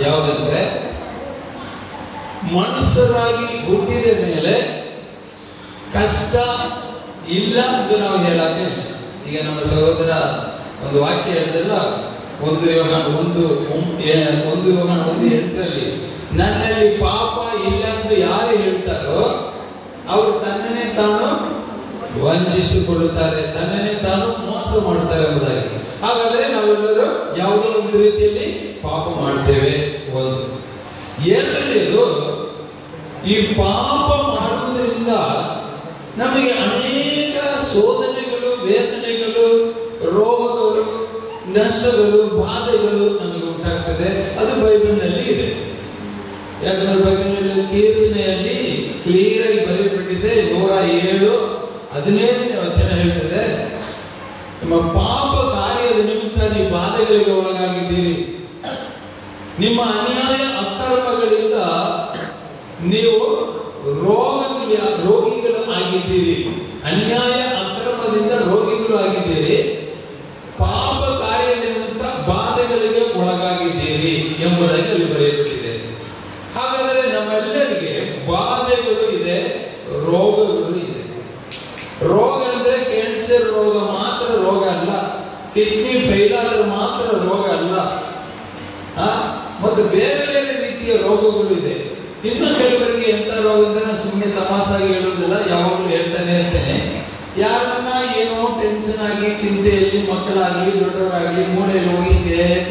ಯಾವುದಂದ್ರೆ ಮನುಷ್ಯರಾಗಿ ಹುಟ್ಟಿದ ಮೇಲೆ ಕಷ್ಟ ಇಲ್ಲ ಅಂತ ನಾವು ಹೇಳಕ್ಕೆ. ಈಗ ನಮ್ಮ ಸಹೋದರ ಒಂದು ವಾಕ್ಯ ಹೇಳಿದಲ್ಲ, 1 ಯೋಹಾನ 1:8 ನನ್ನಲ್ಲಿ ಪಾಪ ಇಲ್ಲ ಎಂದು ಯಾರು ಹೇಳ್ತಾರೋ ಅವರು ತನ್ನನ್ನೇ ತಾನು ವಂಚಿಸಿಕೊಳ್ಳುತ್ತಾರೆ, ತನ್ನನ್ನೇ ತಾನು ಮೋಸ ಮಾಡುತ್ತಾರೆ ಎಂಬುದಾಗಿ. ಹಾಗಾದ್ರೆ ನಾವೆಲ್ಲರೂ ಯಾವುದೋ ಒಂದು ರೀತಿಯಲ್ಲಿ ಪಾಪ ಮಾಡ್ತೇವೆ. 1. 2ನೇದು, ಈ ಪಾಪ ಮಾಡುವುದರಿಂದ ನಮಗೆ ಅನೇಕ ಶೋಧನೆಗಳು, ವೇದನೆಗಳು, ರೋಗಗಳು, ನಷ್ಟಗಳು, ಬಾಧೆಗಳು ನಮಗೆ ಉಂಟಾಗ್ತದೆ. ಅದು ಬೈಬಲ್ನಲ್ಲಿ ಇದೆ. ಯಾಕಂದ್ರೆ ಬೈಬಲ್ನಲ್ಲಿ ಕೀರ್ತನೆಯಲ್ಲಿ ಕ್ಲಿಯರ್ ಆಗಿ ಬರೆಯಲ್ಪಟ್ಟಿದೆ. 107:15 ವಚನ ಹೇಳ್ತದೆ, ನಿಮ್ಮ ಪಾಪ ಕಾರ್ಯದ ನಿಮಿತ್ತ ನೀವು ಬಾಧೆಗಳಿಗೆ ಒಳಗಾಗಿದ್ದೀರಿ, ನಿಮ್ಮ ಅನ್ಯಾಯ ಅಕ್ರಮಗಳಿಂದ ನೀವು ರೋಗಿಗಳು ಆಗಿದ್ದೀರಿ. ಅನ್ಯಾಯ ಅಕ್ರಮದಿಂದ ರೋಗಿಗಳು ಆಗಿದ್ದೀರಿ, ಪಾಪ ಕಾರ್ಯದ ನಿಮಿತ್ತ ಬಾಧೆಗಳಿಗೆ ಒಳಗಾಗಿದ್ದೀರಿ ಎಂಬುದಾಗಿ ಅಲ್ಲಿ ಬರೆಯಲ್ಪಟ್ಟಿದೆ. ಹಾಗಾದರೆ ನಮ್ಮೆಲ್ಲರಿಗೆ ಬಾಧೆಗಳು ಇದೆ, ರೋಗಗಳು ಇದೆ. ರೋಗ ಅಂದ್ರೆ ಕ್ಯಾನ್ಸರ್ ರೋಗ ಮಾತ್ರ ರೋಗ ಅಲ್ಲ, ಕಿಡ್ನಿ ಫೇಲ್ ಆದ್ರೆ ಮಾತ್ರ ರೋಗ ಅಲ್ಲ, ಮತ್ತು ಬೇರೆ ಬೇರೆ ರೀತಿಯ ರೋಗಗಳು ಇದೆ. ಇನ್ನು ಕೆಲವರಿಗೆ ಎಂತ ರೋಗ ಅಂದ್ರೆ ನಾನು ಸುಮ್ಮನೆ ತಮಾಸಾಗಿ ಹೇಳುವುದಿಲ್ಲ, ಯಾವಾಗಲೂ ಹೇಳ್ತಾನೆ ಇರ್ತೇನೆ. ಯಾರನ್ನ ಏನೋ ಟೆನ್ಷನ್ ಆಗಿ ಚಿಂತೆಯಲ್ಲಿ ಮಕ್ಕಳಾಗ್ಲಿ ದೊಡ್ಡವರಾಗ್ಲಿ ಮೂಳೆಯಲ್ಲಿ ಹೋಗಿ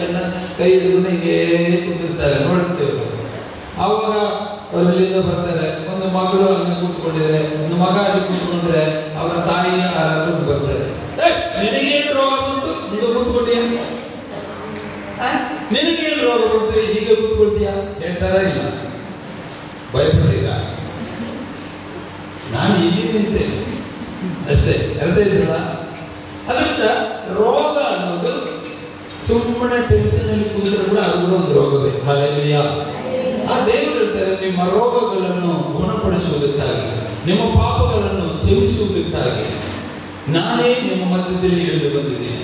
ಕಣ್ಣ ಕೈ ಹಿಡಿದು ಹೀಗೆ ಕೂತಿರ್ತಾರೆ, ನೋಡ್ತೇವೆ. ಆವಾಗ ಅವರಲ್ಲಿಂದ ಬರ್ತಾರೆ. ಒಂದು ಮಗಳು ಅಲ್ಲಿ ಕೂತ್ಕೊಂಡಿದ್ರೆ, ಒಂದು ಮಗ ಅಲ್ಲಿ ಕೂತ್ಕೊಂಡ್ರೆ ಅವರ ತಾಯಿ ಯಾರಾದ್ರೂ ಬರ್ತಾರೆ. ನಿನಗೇನು ರೋಗ ಬಂತು, ನೀನು ಕೂತ್ಕೊಂಡಿಯ? ನಿನಗೇನು ರೋಗ ಬಂತು, ಹೀಗೆ ಕೂತ್ಕೊಳ್ತೀಯ? ಹೇಳ್ತಾರ? ಇಲ್ಲ, ಭಯಪಡಿಲ್ಲ. ನಾನು ಇಲ್ಲಿ ನಿಂತೇನೆ ಅಷ್ಟೇ, ಅರ್ಥ ಇದ್ರಲ್ಲ? ಅದರಿಂದ ರೋಗ ಅನ್ನೋದು ಸುಮ್ಮನೆ ಟೆನ್ಷನ್ ಅಲ್ಲಿ ಕೂತ್ರೆ ಕೂಡ ಅದು ಕೂಡ ಒಂದು ರೋಗವೇ. ಹಾಲೆಲೂಯಾ. ಆ ದೇವರು ಹೇಳ್ತಾರೆ, ನಿಮ್ಮ ರೋಗಗಳನ್ನು ಗುಣಪಡಿಸುವುದಕ್ಕಾಗಿ, ನಿಮ್ಮ ಪಾಪಗಳನ್ನು ಕ್ಷಮಿಸುವುದಕ್ಕಾಗಿ ನಾನೇ ನಿಮ್ಮ ಮಧ್ಯದಲ್ಲಿ ಇಳಿದು ಬಂದಿದ್ದೇನೆ.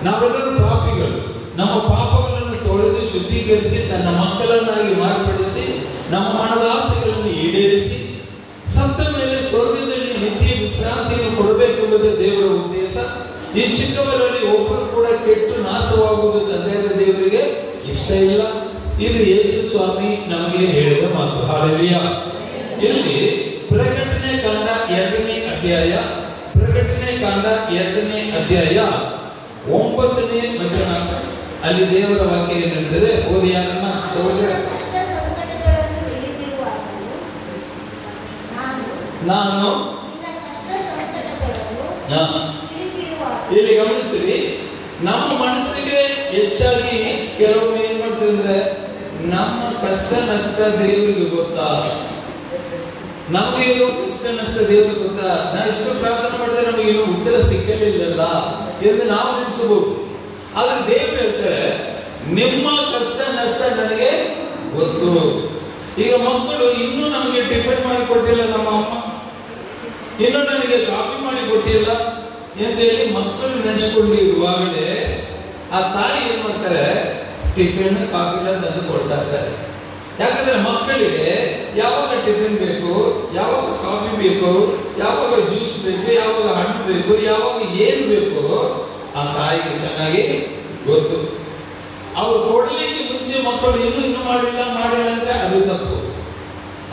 ನಾವೆಲ್ಲರೂ ಪಾಪಿಗಳು. ನಮ್ಮ ಪಾಪಗಳನ್ನು ತೊಳೆದು ಶುದ್ಧೀಕರಿಸಿ ತನ್ನ ಮಕ್ಕಳನ್ನಾಗಿ ಮಾರ್ಪಡಿಸಿ ನಮ್ಮ ಮನದ ಆಸೆಗಳನ್ನು ಈಡೇರಿಸಿ ಸತ್ತ ಮೇಲೆ ಸ್ವರ್ಗದಲ್ಲಿ ನಿತ್ಯ ವಿಶ್ರಾಂತಿಯನ್ನು ಕೊಡಬೇಕೆಂಬುದೇ ದೇವರ ಉದ್ದೇಶ. ಈ ಚಿಕ್ಕವರಲ್ಲಿ ಒಬ್ಬರು ಕೂಡ ಕೆಟ್ಟು ನಾಶವಾಗುವುದು ತಂದೆಯ ದೇವರಿಗೆ ಇಷ್ಟ ಇಲ್ಲ. ಇದು ಯೇಸು ಸ್ವಾಮಿ ನಮಗೆ ಹೇಳಿದ ಮಾತು. ಹಾಲೆಲೂಯಾ. ಇಲ್ಲಿ ಪ್ರಕಟಣೆ ಕಾಂಡ 2ನೇ ಅಧ್ಯಾಯ 9ನೇ ವಚನ, ಅಲ್ಲಿ ದೇವರ ವಾಕ್ಯ ಏನು ಹೇಳ್ತದೆ ಓದಿ. ಯಾರನ್ನ ನಾನು ಇಲ್ಲಿ ಗಮನಿಸಿರಿ, ನಮ್ಮ ಮನಸ್ಸಿಗೆ ಹೆಚ್ಚಾಗಿ ಕೆಲವೊಮ್ಮೆ ಏನ್ ಮಾಡ್ತಿದ್ರೆ, ನಮ್ಮ ಕಷ್ಟ ನಷ್ಟ ದೇವರಿಗೆ ಗೊತ್ತಾ, ನಮಗೆ ಇರೋ ಕಷ್ಟ ನಷ್ಟ ದೇವರಿಗೆ ಗೊತ್ತಾ, ನಾ ಇಷ್ಟು ಪ್ರಾರ್ಥನೆ ಮಾಡಿದ್ರೆ ನಮಗೆ ಇನ್ನೂ ಉತ್ತರ ಸಿಕ್ಕಲಿಲ್ಲಲ್ಲ ಎಂದು ನಾವು ನೆನೆಸಬಹುದು. ಆದ್ರೆ ದೇವರು ಹೇಳ್ತಾರೆ, ನಿಮ್ಮ ಕಷ್ಟ ನಷ್ಟ ನನಗೆ ಗೊತ್ತು. ಈಗ ಮಕ್ಕಳು ಇನ್ನೂ ನಮಗೆ ಟಿಫನ್ ಮಾಡಿ ಕೊಟ್ಟಿಲ್ಲ, ನಮ್ಮ ಅಮ್ಮ ಇನ್ನೂ ನನಗೆ ಕಾಫಿ ಮಾಡಿ ಕೊಟ್ಟಿಲ್ಲ ಅಂತ ಹೇಳಿ ಮಕ್ಕಳು ನೆನೆಸ್ಕೊಂಡಿರುವಾಗಲೇ ಆ ತಾಯಿ ಏನ್ ಮಾಡ್ತಾರೆ, ಟಿಫಿನ್ ಕಾಫಿ ತಂದು ಕೊಡ್ತಾ ಇರ್ತಾರೆ. ಯಾಕಂದ್ರೆ ಮಕ್ಕಳಿಗೆ ಯಾವಾಗ ಟಿಫಿನ್ ಬೇಕು, ಯಾವಾಗ ಕಾಫಿ ಬೇಕು, ಯಾವಾಗ ಜ್ಯೂಸ್ ಬೇಕು, ಯಾವಾಗ ಹಣ್ಣು ಬೇಕು, ಯಾವಾಗ ಏನು ಬೇಕು ಆ ತಾಯಿಗೆ ಚೆನ್ನಾಗಿ ಗೊತ್ತು. ಅವ್ರು ಕೊಡ್ಲಿಕ್ಕೆ ಮುಂಚೆ ಮಕ್ಕಳು ಇನ್ನೂ ಮಾಡಿಲ್ಲ ಅಂದ್ರೆ ಅದು ತಪ್ಪು.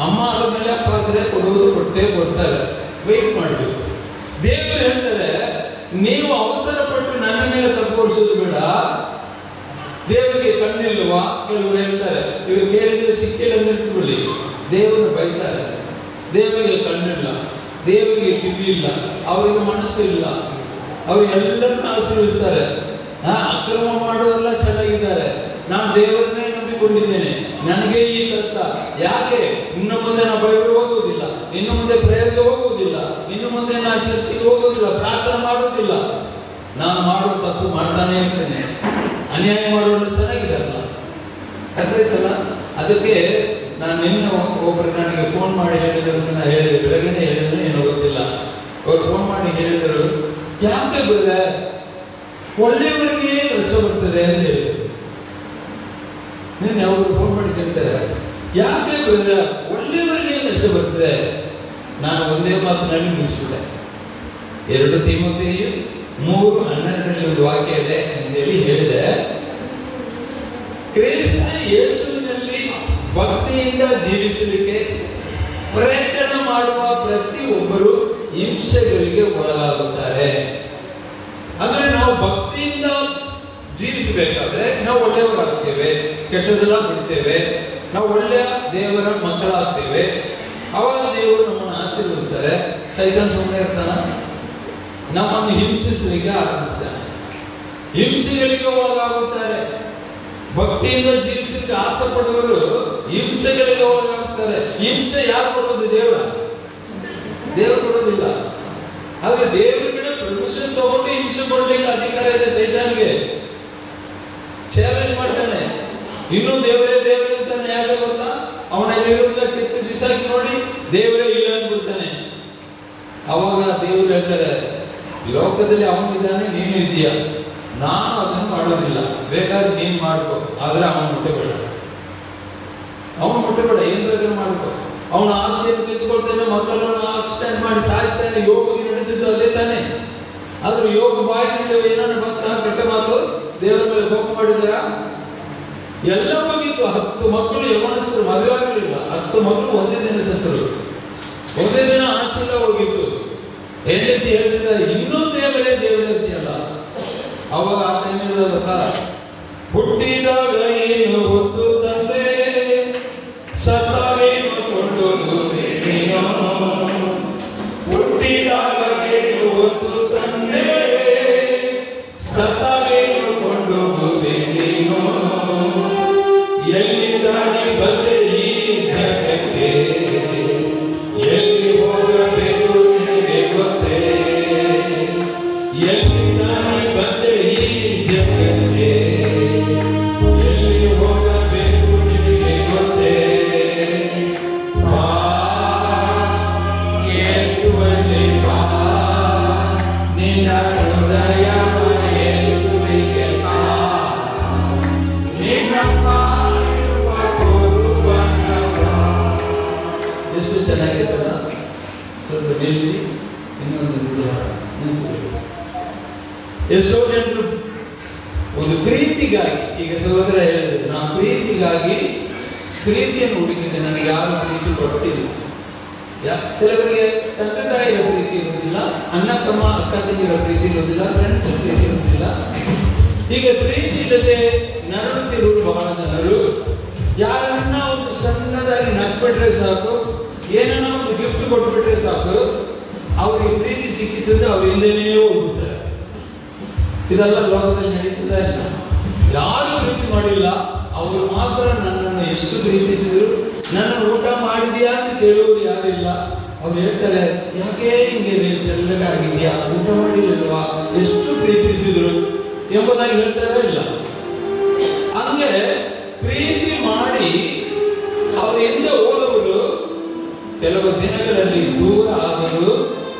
ಅಮ್ಮ ಅದ್ರ ಮೇಲೆ ಪಾತ್ರೆ ಕೊಡುವುದು ಕೊಡ್ತಾರೆ, ವೇಟ್ ಮಾಡಬೇಕು. ದೇವರು ಹೇಳ್ತಾರೆ, ನೀವು ಅವಸರ ಪಟ್ಟು ನನ್ನ ಮೇಲೆ ತಪ್ಪು ಹೊರಿಸೋದು ಬೇಡ. ದೇವರಿಗೆ ಕಣ್ಣಿಲ್ವಾ? ಕೆಲವರು ಹೇಳ್ತಾರೆ, ಇವರು ಕೇಳಿದ್ರೆ ಸಿಕ್ಕಿಲ್ಲ ಅಂತ ಇಟ್ಕೊಳ್ಳಿ, ದೇವರು ಬೈತಾರೆ. ದೇವರಿಗೆ ಕಣ್ಣಿಲ್ಲ, ದೇವರಿಗೆ ಕಿವಿ ಇಲ್ಲ, ಅವರಿಗೆ ಮನಸ್ಸು ಇಲ್ಲ, ಅವರು ಎಲ್ಲರನ್ನ ಆಶೀರ್ವಿಸ್ತಾರೆ. ಅಕ್ರಮ ಮಾಡೋರೆಲ್ಲ ಚೆನ್ನಾಗಿದ್ದಾರೆ, ನಾನು ದೇವರನ್ನೇ ನಂಬಿಕೊಂಡಿದ್ದೇನೆ, ನನಗೆ ಈ ಕಷ್ಟ ಯಾಕೆ, ಇನ್ನು ಮುಂದೆ ನಾ ಬೈಬಲ್ ಓದುವುದಿಲ್ಲ, ಇನ್ನು ಮುಂದೆ ಪ್ರೇಯರ್ಗೆ ಹೋಗುವುದಿಲ್ಲ, ಇನ್ನು ಮುಂದೆ ನಾ ಚರ್ಚಿಗೆ ಹೋಗುವುದಿಲ್ಲ, ಪ್ರಾರ್ಥನೆ ಮಾಡುವುದಿಲ್ಲ, ನಾನು ಮಾಡುವ ತಪ್ಪು ಮಾಡ್ತಾನೆ ಇರ್ತೇನೆ. ಅನ್ಯಾಯ ಮಾಡೋರು ಚೆನ್ನಾಗಿರಲ್ಲ, ಅರ್ಥಾಯ್ತಲ್ಲ? ಅದಕ್ಕೆ ನಾನು ನಿನ್ನೆ ಒಬ್ಬರು ನನಗೆ ಫೋನ್ ಮಾಡಿ ಹೇಳಿದ್ರು, ನಾನು ಹೇಳಿದೆ, ಬೆಳಗ್ಗೆ ಹೇಳಿದ್ರೆ ಏನೋ ಗೊತ್ತಿಲ್ಲ. ಅವ್ರು ಫೋನ್ ಮಾಡಿ ಹೇಳಿದರು, ಯಾಕೆ ಬ್ರದರ್ ಒಳ್ಳೆಯವರಿಗೆ ರಸ ಬರ್ತದೆ ಅಂತ ಹೇಳಿದ್ರು. ನೀನು ಯಾವಾಗ ಫೋನ್ ಮಾಡಿ ಕೇಳ್ತಾರೆ, ಯಾಕೆ ಒಳ್ಳೆಯವರಿಗೆ ಕಷ್ಟ ಬರ್ತದೆ? ನಾನು ಒಂದೇ ಮಾತಿನಲ್ಲಿ ಮುಗಿಸ್ಬಿಟ್ಟೆ. 2 ತಿಮೋಥೆಯು 3:12 ಒಂದು ವಾಕ್ಯ ಇದೆ ಅಂತೇಳಿ ಹೇಳಿದೆ. ಕ್ರಿಸ್ತ ಯೇಸುವಿನಲ್ಲಿ ಭಕ್ತಿಯಿಂದ ಜೀವಿಸಲಿಕ್ಕೆ ಪ್ರಯತ್ನ ಮಾಡುವ ಪ್ರತಿಯೊಬ್ಬರು ಹಿಂಸೆಗಳಿಗೆ ಒಳಗಾಗುತ್ತಾರೆ. ಅಂದ್ರೆ ನಾವು ಭಕ್ತಿಯಿಂದ ಜೀವಿಸಬೇಕಾದ್ರೆ ನಾವು ಒಳ್ಳೆಯವರಾಗ್ತೇವೆ, ಕೆಟ್ಟದೆಲ್ಲ ಬಿಡ್ತೇವೆ, ನಾವು ಒಳ್ಳೆಯ ದೇವರ ಮಕ್ಕಳಾಗ್ತೇವೆ. ಅವಾಗ ದೇವರು ನಮ್ಮನ್ನು ಆಶೀರ್ವದಿಸ್ತಾರೆ. ಸೈತಾನ ಸುಮ್ಮನೆ ಇರ್ತಾನ? ನಮ್ಮನ್ನು ಹಿಂಸಿಸಲಿಕ್ಕೆ ಆರಂಭಿಸ್ತಾನೆ, ಹಿಂಸೆಗಳಿಗೆ ಒಳಗಾಗುತ್ತಾರೆ. ಭಕ್ತಿಯಿಂದ ಜೀವಿಸಲಿಕ್ಕೆ ಆಸೆ ಪಡುವವರು ಹಿಂಸೆಗಳಿಗೆ ಒಳಗಾಗುತ್ತಾರೆ. ಹಿಂಸೆ ಯಾರು ಕೊಡೋದು? ದೇವರು ಕೊಡೋದಿಲ್ಲ. ಆದ್ರೆ ದೇವರಿಗೆ ಪರ್ಮಿಷನ್ ತಗೊಂಡು ಹಿಂಸೆ ಕೊಡ್ಲಿಕ್ಕೆ ಅಧಿಕಾರ ಇದೆ ಸೈತಾನಿಗೆ. ಚಾಲೆಂಜ್ ಮಾಡ್ತಾನೆ, ಇನ್ನೂ ದೇವರೇ ದೇವರೇ ಅಂತಾನೆ. ಯಾಕೆ ಗೊತ್ತಾ? ಅವನಲ್ಲಿರೋದನ್ನ ಕಿತ್ತು ಬಿಸಾಕಿ ನೋಡಿ ದೇವರೇ ಇಲ್ಲ ಅಂದ್ಬಿಡ್ತಾನೆ. ಅವಾಗ ದೇವರು ಹೇಳ್ತಾರೆ, ಲೋಕದಲ್ಲಿ ಅವನಿದ್ದಾನೆ, ನೀನು ಇದೀಯ, ನಾನು ಅದನ್ನು ಮಾಡೋದಿಲ್ಲ, ಬೇಕಾದ್ರೆ ನೀನು ಮಾಡ್ಕೋ, ಆದ್ರೆ ಅವನು ಮುಟ್ಟಬೇಡ, ಏನ್ ಬೇಕಾದ್ರೂ ಮಾಡ್ಕೋ. ಅವನ ಆಸೆಯನ್ನು ಕಿತ್ಕೊಳ್ತಾನೆ, ಮಕ್ಕಳನ್ನು ಆಕ್ಸಿಡೆಂಟ್ ಮಾಡಿ ಸಾಯಿಸ್ತಾನೆ. ಯೋಗಿಗೆ ನಡೆದಿದ್ದು ಅದೇ ತಾನೆ. ಆದ್ರೂ ಯೋಗ ಬಾಯಿಯಿಂದ ಏನಾದ್ರು ಬಂತ ಕೆಟ್ಟ ಮಾತು ದೇವರ ಮೇಲೆ ಕೋಪ ಮಾಡಿದಾರ? ಎಲ್ಲ ಹೋಗಿತ್ತು. 10 ಮಕ್ಕಳು ಯೌವನಸ್ಥರು, ಮದುವೆ ಆಗಲಿಲ್ಲ. 10 ಮಕ್ಕಳು ಒಂದೇ ದಿನ ಸತ್ತರು, ಒಂದೇ ದಿನ ಆಸ್ತಿಲ್ಲ ಹೋಗಿತ್ತು. ಹೆಂಡತಿ ಹೇಳ್ತಿದ್ದ, ಇನ್ನೂ ದೇವರೇ ಅಂತೀಯಲ್ಲ. ಅವಾಗ ಆತ ಏನಿಲ್ಲ ಗೊತ್ತಾ? ಹುಟ್ಟಿದಾಗ ಏನು ಹೊತ್ತು ತಂದೆ, ಸತ್ತಾಗೇನು ಕೊಂಡೋಗುವೆ ನೀನು. ಹುಟ್ಟಿದಾಗ ಏನು ಹೊತ್ತು ತಂದೆ, ಸತ್ತಾಗೇನು ಕೊಂಡೋಗುವೆ ನೀನು. ಎಲ್ಲಿದ್ದಾಗಿ ಬಂದೆ ಈ ಜಗಕ್ಕೆ, ಎಲ್ಲಿ ಹೋಗಬೇಕು ನಿನಗೆ ಗೊತ್ತೇ. ಎಲ್ಲಿದ್ದಾಗಿ ಬಂದೆ ಈ ಜಗಕ್ಕೆ, ಎಲ್ಲಿ ಹೋಗಬೇಕು ನಿನಗೆ ಗೊತ್ತೇ. ಬಾ ಯೇಸುವಲ್ಲಿ ಬಾ, ನಿನ್ನ ಹೃದಯ ಯೇಸುವಿಗೆ ಬಾ. ನಿನ್ನ ಎಷ್ಟು ಚೆನ್ನಾಗಿರ್ತದ. ಸ್ವಲ್ಪ ನಿಲ್ಲಿ, ಇನ್ನೊಂದು ಎಷ್ಟೋ ಜನರು ಒಂದು ಪ್ರೀತಿಗಾಗಿ, ಈಗ ಸಹೋದರ ಹೇಳಿದ್ರು, ನಾನು ಪ್ರೀತಿಯನ್ನು ಹುಡುಕಿದ್ದೆ, ನನಗೆ ಯಾರು ಪ್ರೀತಿ ಕೊಟ್ಟಿಲ್ಲ. ಕೆಲವರಿಗೆ ತಂದೆ ತಾಯಿಯ ಪ್ರೀತಿ ಇರುವುದಿಲ್ಲ, ಅಣ್ಣ ತಮ್ಮ ಅಕ್ಕ ತಂಗಿರ ಪ್ರೀತಿ ಇರುವುದಿಲ್ಲ, ಫ್ರೆಂಡ್ಸ್ ಪ್ರೀತಿ ಇರುವುದಿಲ್ಲ. ಹೀಗೆ ಪ್ರೀತಿ ಇಲ್ಲದೆ ನರಳುತ್ತಿರುವುದು ಬಹಳ ಜನರು. ಯಾರನ್ನ ಒಂದು ಸಣ್ಣದಾಗಿ ನಗ್ಬಿಟ್ರೆ ಸಾಕು, ಏನನ್ನ ಒಂದು ಗಿಫ್ಟ್ ಕೊಟ್ಬಿಟ್ರೆ ಸಾಕು, ಅವ್ರಿಗೆ ಪ್ರೀತಿ ಸಿಕ್ಕಿದ್ರೆ ಅವ್ರು ಹಿಂದೆನೇ ಹೋಗ್ಬಿಡ್ತಾರೆ. ಇದೆಲ್ಲ ಲೋಕದಲ್ಲಿ ನಡೀತದ ಇಲ್ಲ. ಯಾರು ಪ್ರೀತಿ ಮಾಡಿಲ್ಲ, ಅವರು ಮಾತ್ರ ನನ್ನನ್ನು ಎಷ್ಟು ಪ್ರೀತಿಸಿದ್ರು. ನನ್ನ ಊಟ ಮಾಡಿದ್ಯಾ ಅಂತ ಕೇಳುವವರು ಯಾರಿಲ್ಲ. ಅವ್ರು ಹೇಳ್ತಾರೆ, ಯಾಕೆ ಹಿಂಗೆ ತೆಳ್ಳಗಾಗಿದ್ಯಾ, ಊಟ ಮಾಡಿಲ್ವಾ, ಎಷ್ಟು ಪ್ರೀತಿಸಿದ್ರು ಎಂಬುದಾಗಿ ಹೇಳ್ತಾರೋ ಇಲ್ಲ. ಹಂಗೆ ಪ್ರೀತಿ ಮಾಡಿ ಅವರಿಂದ ಹೋದವರು ಕೆಲವು ದಿನಗಳಲ್ಲಿ ದೂರ ಆದರು,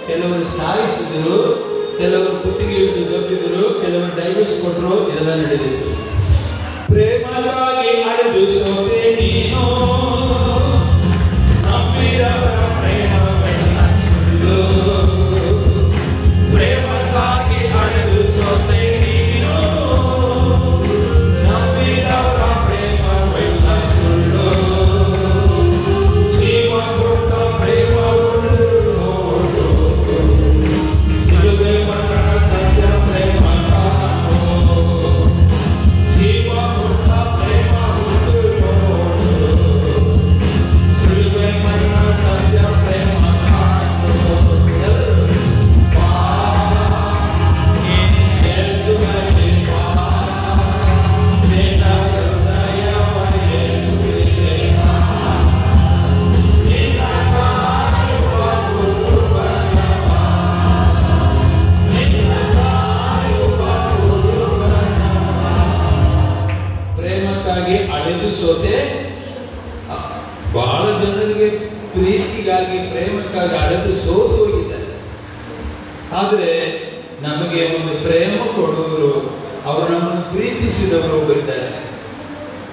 ಕೆಲವರು ಸಾಯಿಸಿದರು, ಕೆಲವರು ಕುತ್ತಿಗೆ ಹಿಡಿದು ದಬ್ಬಿದರು, ಕೆಲವರು ಡೈವರ್ಸ್ ಕೊಟ್ಟರು. ಇದೆಲ್ಲ ನಡೆದಿತ್ತು. ಪ್ರೇಮವಾಗಿ ಅಳೆದು ಸೋತೆ ನೀನು, ನಂಬಿದವರ ಪ್ರೇಮವೆಲ್ಲ ಸುಳ್ಳು. ಪ್ರೇಮವಾಗಿ ಅಳೆದು ಸೋತೆ ನೀನು, ನಂಬಿದವರ ಪ್ರೇಮವೆಲ್ಲ ಸುಳ್ಳು. ಜೀವ ಕೊಟ್ಟ ಪ್ರೇಮ ನೋಡು, ಸಿಲುಬೆ ಮರಣ ಸತ್ಯ ಪ್ರೇಮ ಕಾಣು. ಜೀವ ಕೊಟ್ಟ ಪ್ರೇಮ ನೋಡು, ಸಿಲುಬೆ ಮರಣ ಸತ್ಯ ಪ್ರೇಮ ಕಾಣು. ಬಾ ಯೇಸುವಿಗೆ ಬಾ, ನಿನ್ನ ಹೃದಯವ ಯೇಸುವಿಗೆ ಬಾ. ನಿನ್ನ ಕಾಯುವ ಕುರುಬನ ಬಾ, ನಿನ್ನ ಕಾಯುವ ಕುರುಬನ ಬಾ. ಪ್ರೇಮಕ್ಕಾಗಿ ಅಳೆದು ಸೋತೆ. ಬಹಳ ಜನರಿಗೆ ಪ್ರೀತಿಗಾಗಿ ಪ್ರೇಮಕ್ಕಾಗಿ ಅಳೆದು ಸೋತು ಹೋಗಿದ್ದಾರೆ. ಆದರೆ ನಮಗೆ ಒಂದು ಪ್ರೇಮ ಕೊಡುವರು, ಅವರು ನಮ್ಮನ್ನು ಪ್ರೀತಿಸಿದವರು ಒಬ್ಬರಿದ್ದಾರೆ.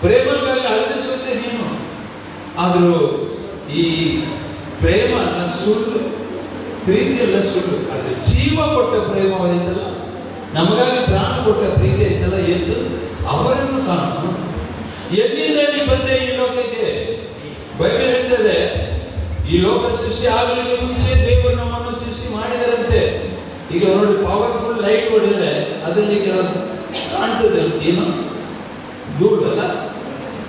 ಪ್ರೇಮಕ್ಕಾಗಿ ಅಳಗಿಸುತ್ತೆ ನೀನು. ಆದರೂ ಈ ಪ್ರೇಮ ಸುಳ್ಳು, ಪ್ರೀತಿ ಎಲ್ಲ ಸುಳ್ಳು. ಅದು ಜೀವ ಕೊಟ್ಟ ಪ್ರೇಮವಾಯ್ತಲ್ಲ, ನಮಗಾಗಿ ಪ್ರಾಣ ಕೊಟ್ಟ ಪ್ರೀತಿ ಐತಲ್ಲ ಯೇಸು, ಅವರನ್ನು ಕಾಣು. ಎಲ್ಲಿಂದ ನೀ ಬಂದೆ ಈ ಲೋಕಕ್ಕೆ? ಬೈಬಲ್ ಹೇಳ್ತದೆ, ಈ ಲೋಕ ಸೃಷ್ಟಿ ಆಗಲಿಕ್ಕೆ ಮುಂಚೆ ದೇವರು ನಮ್ಮನ್ನು ಸೃಷ್ಟಿ ಮಾಡಿದರಂತೆ. ಈಗ ನೋಡಿ, ಪವರ್ಫುಲ್ ಲೈಟ್ ಹೊಡೆದ್ರೆ ಅದರಲ್ಲಿ ಕಾಣ್ತದೆ ಏನು? ಧೂಳು ಅಲ್ಲ,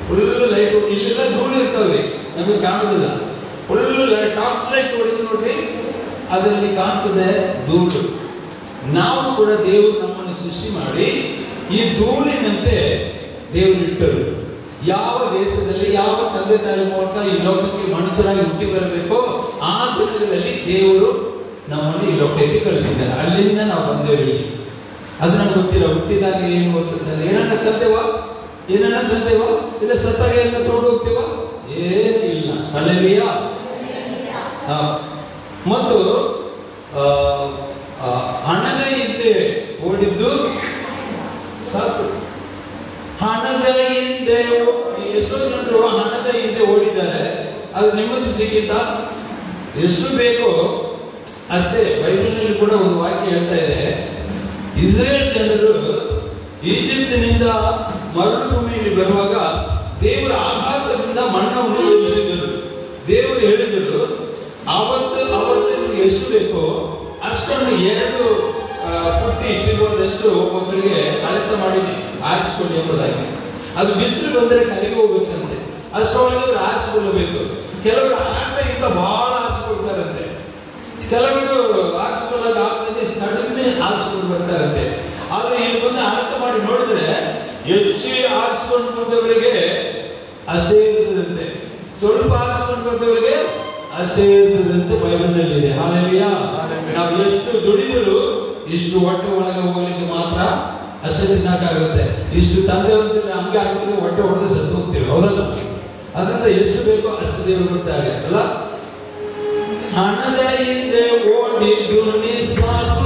ಫುಲ್ ಲೈಟ್. ಇಲ್ಲೆಲ್ಲ ಧೂಳು ಇರ್ತವೆ, ನಮಗೆ ಕಾಣುದಿಲ್ಲ. ಫುಲ್ ಟಾಪ್ ಲೈಟ್ ಹೊಡೆದು ನೋಡ್ರಿ, ಅದರಲ್ಲಿ ಕಾಣ್ತದೆ ಧೂಳು. ನಾವು ಕೂಡ ದೇವರು ನಮ್ಮನ್ನು ಸೃಷ್ಟಿ ಮಾಡಿ ಈ ಧೂಳಿನಂತೆ ದೇವರು ಇಟ್ಟರು. ಯಾವ ದೇಶದಲ್ಲಿ ಯಾವ ತಂದೆ ತಾಯಿ ಮೂಲಕ ಈ ಲೋಕಕ್ಕೆ ಮನುಷ್ಯರಾಗಿ ಹುಟ್ಟಿ ಬರಬೇಕೋ ಆ ದಿನಗಳಲ್ಲಿ ದೇವರು ನಮ್ಮನ್ನು ಈ ಲೋಕಕ್ಕೆ ಕಳಿಸಿದ್ದಾರೆ. ಅಲ್ಲಿಂದ ನಾವು ಬಂದೇವೆ. ಅದು ನಮ್ಗೆ ಗೊತ್ತಿಲ್ಲ. ಹುಟ್ಟಿದಾಗ ಏನು ಗೊತ್ತಿರ್ತದೆ? ಏನನ್ನ ತಂದೇವ ಇಲ್ಲ ಸತ್ತಾಗ ಏನ ತಗೊಂಡು ಹೋಗ್ತೀವ? ಏನೂ ಇಲ್ಲ. ಹಲ್ಲೆಲೂಯಾ. ಮತ್ತು ಹಣದ ಹಿಂದೆ ಓಡಿದ್ದು ಸಾಕು. ಹಣದ ಹಿಂದೆ ಎಷ್ಟೋ ಜನರು ಹಣದ ಹಿಂದೆ ಓಡಿದ್ದಾರೆ. ಅದು ನೆಮ್ಮದಿ ಸಿಕ್ಕಿತಾ? ಎಷ್ಟು ಬೇಕೋ ಅಷ್ಟೇ. ಬೈಬಲ್ನಲ್ಲಿ ಕೂಡ ಒಂದು ವಾಕ್ಯ ಹೇಳ್ತಾ ಇದೆ, ಇಸ್ರೇಲ್ ಜನರು ಈಜಿಪ್ತಿನಿಂದ ಮರುಭೂಮಿಯಲ್ಲಿ ಬರುವಾಗ ದೇವರ ಆಕಾಶದಿಂದ ಮಣ್ಣವನ್ನು ಸುರಿಸಿದರು. ದೇವರು ಹೇಳಿದರು, ಅವತ್ತು ನಿಮಗೆ ಎಷ್ಟು ಬೇಕೋ ಅಷ್ಟನ್ನು 2 ಪುಟ್ಟಿ ಸಿಗುವುದಷ್ಟು ಒಬ್ಬೊಬ್ಬರಿಗೆ ಅಳತ ಮಾಡಿ ಆರಿಸಿಕೊಳ್ಳಿ ಎಂಬುದಾಗಿ. ಅದು ಬಿಸಿಲು ಬಂದರೆ ಕಲಿಗೆ ಹೋಗುತ್ತಂತೆ. ಅಷ್ಟೊಳಗೆ ಆರಿಸಿಕೊಳ್ಳಬೇಕು. ಕೆಲವರು ಆಸೆಯಿಂದ ಬಹಳ ಆರಿಸಿಕೊಳ್ತಾರಂತೆ, ಕೆಲವರು ಆರಿಸಿಕೊಳ್ಳಲು ಆಗದೆ ಕಡಿಮೆ ಆರಿಸಿಕೊಂಡು ಬರ್ತಾರಂತೆ. ಆದ್ರೆ ಇಲ್ಲಿ ಬಂದು ಅಳತ ಮಾಡಿ ನೋಡಿದ್ರೆ ಹೆಚ್ಚು ಆರಿಸಿಕೊಂಡು ಬಂದವರಿಗೆ ಅಷ್ಟೇ ಇರ್ತದಂತೆ, ಸ್ವಲ್ಪ ಆರಿಸಿಕೊಂಡು ಬಂದವರಿಗೆ ಅಷ್ಟೇ ಇರ್ತದಂತೆ. ಬೈಬಲ್ನಲ್ಲಿ ಇದೆ. ಹಲ್ಲೆಲೂಯಾ. ನಾವು ಎಷ್ಟು ದುಡಿದರೂ ಇಷ್ಟು ಹೊಟ್ಟೆ ಒಳಗೆ ಹೋಗ್ಲಿಕ್ಕೆ ಮಾತ್ರ ಅಷ್ಟೇ ತಿನ್ನಕ್ಕಾಗುತ್ತೆ. ಇಷ್ಟು ತಂದೆ ಹಂಗೆ ಆಗ್ತದೆ, ಹೊಟ್ಟೆ ಹೊಡೆದು ಸತ್ತು ಹೋಗ್ತೀವಿ, ಹೌದಲ್ಲ? ಅದರಿಂದ ಎಷ್ಟು ಬೇಕೋ ಅಷ್ಟು ದೇವರು ಕೊಡ್ತಾರೆ ಅಲ್ಲ. ಹಣದ ಹಿಂದೆ ಓಡಿದ್ದು ಸಾಕು,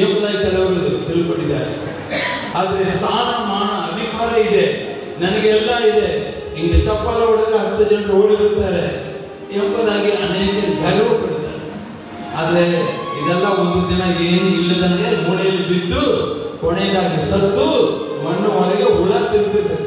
ಎಂಬುದಾಗಿ ಕೆಲವರು ತಿಳ್ಕೊಂಡಿದ್ದಾರೆ. ಆದ್ರೆ ಸ್ಥಾನ, ಮಾನ, ಅಧಿಕಾರ ಇದೆ, ನನಗೆ ಎಲ್ಲ ಇದೆ, ಹಿಂಗೆ ಚಪ್ಪಲ ಹೊಡೆದ್ರೆ 10 ಜನರು ಓಡಿ ಬರ್ತಾರೆ ಎಂಬುದಾಗಿ ಅನೇಕರು ಗರ್ವ ಪಡ್ತಾರೆ. ಆದ್ರೆ ಇದೆಲ್ಲ ಒಂದು ದಿನ ಏನು ಇಲ್ಲದಂಗೆ ಮೂಲೆಯಲ್ಲಿ ಬಿದ್ದು ಕೊನೆಯದಾಗಿ ಸತ್ತು ಮಣ್ಣು ಒಳಗೆ ಹುಳ ತಿಂತಿರ್ತದೆ.